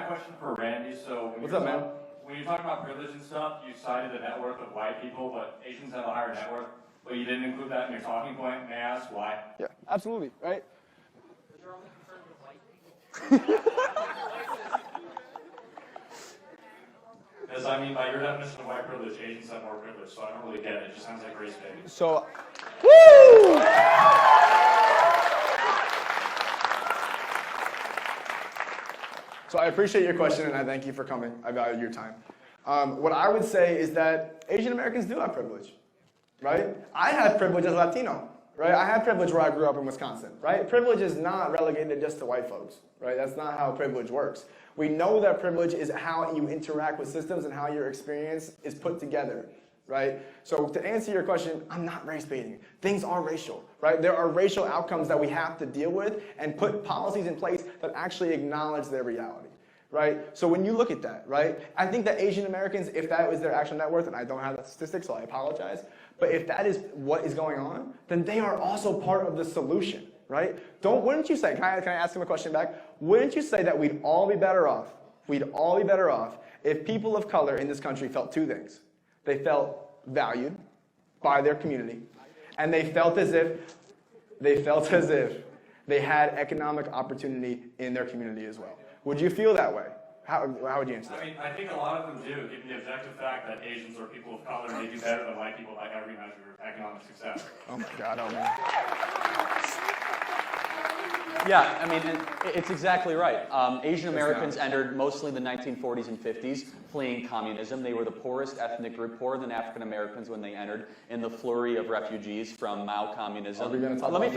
question for Randy. So What's up, man? When you talk about privilege and stuff, you cited the net worth of white people, but Asians have a higher net worth. But you didn't include that in your talking point. May I ask why? Yeah, absolutely, right? Because you're only concerned with white people. Because I mean, by your definition of white privilege, Asians have more privilege, so I don't really get it. It just sounds like race baiting. So, woo! So I appreciate your question, and I thank you for coming. I value your time. What I would say is that Asian Americans do have privilege, right? I had privilege as a Latino, right? I had privilege where I grew up in Wisconsin, right? Privilege is not relegated just to white folks, right? That's not how privilege works. We know that privilege is how you interact with systems and how your experience is put together, right? So to answer your question, I'm not race baiting. Things are racial, right? There are racial outcomes that we have to deal with and put policies in place that actually acknowledge their reality, right? So when you look at that, right, I think that Asian Americans, if that is their actual net worth, and I don't have the statistics, so I apologize, but if that is what is going on, then they are also part of the solution, right? Wouldn't you say, can I ask him a question back? Wouldn't you say that we'd all be better off if people of color in this country felt two things? They felt valued by their community, and they felt as if they had economic opportunity in their community as well. Would you feel that way? How would you answer that? I mean, I think a lot of them do, given the objective fact that Asians or people of color, they do better than white people by every measure of economic success. Oh my God, oh man. Yeah, I mean, it's exactly right. Asian Americans entered mostly the 1940s and 50s, fleeing communism. They were the poorest ethnic group, poorer than African Americans when they entered, in the flurry of refugees from Mao communism. Let me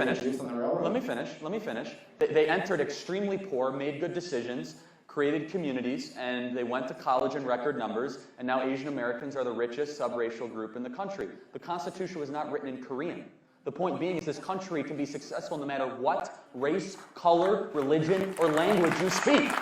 finish. They entered extremely poor, made good decisions, created communities, and they went to college in record numbers, and now Asian Americans are the richest subracial group in the country. The Constitution was not written in Korean. The point being is this country can be successful no matter what race, color, religion, or language you speak.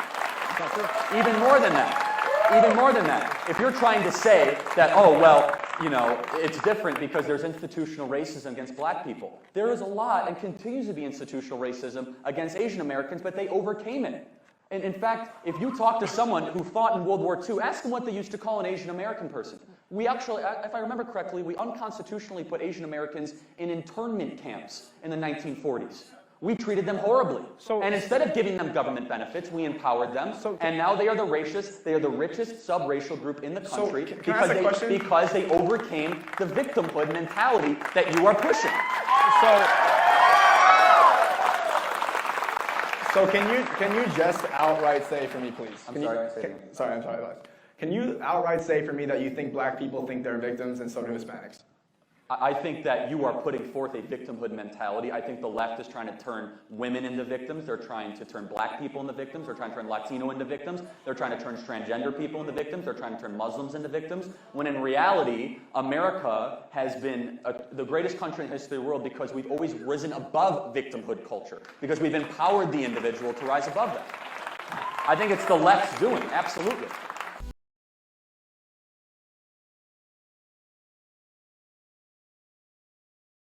Even more than that. If you're trying to say that, oh, well, you know, it's different because there's institutional racism against black people. There is a lot and continues to be institutional racism against Asian Americans, but they overcame it. And in fact, if you talk to someone who fought in World War II, ask them what they used to call an Asian American person. We actually, if I remember correctly, we unconstitutionally put Asian Americans in internment camps in the 1940s. We treated them horribly. And instead of giving them government benefits, we empowered them. And now they are the richest subracial group in the country because they overcame the victimhood mentality that you are pushing. So can you just outright say for me, please? Sorry. Can you outright say for me that you think black people think they're victims and so do Hispanics? I think that you are putting forth a victimhood mentality. I think the left is trying to turn women into victims. They're trying to turn black people into victims. They're trying to turn Latino into victims. They're trying to turn transgender people into victims. They're trying to turn Muslims into victims. When in reality, America has been the greatest country in the history of the world because we've always risen above victimhood culture, because we've empowered the individual to rise above that. I think it's the left's doing, absolutely.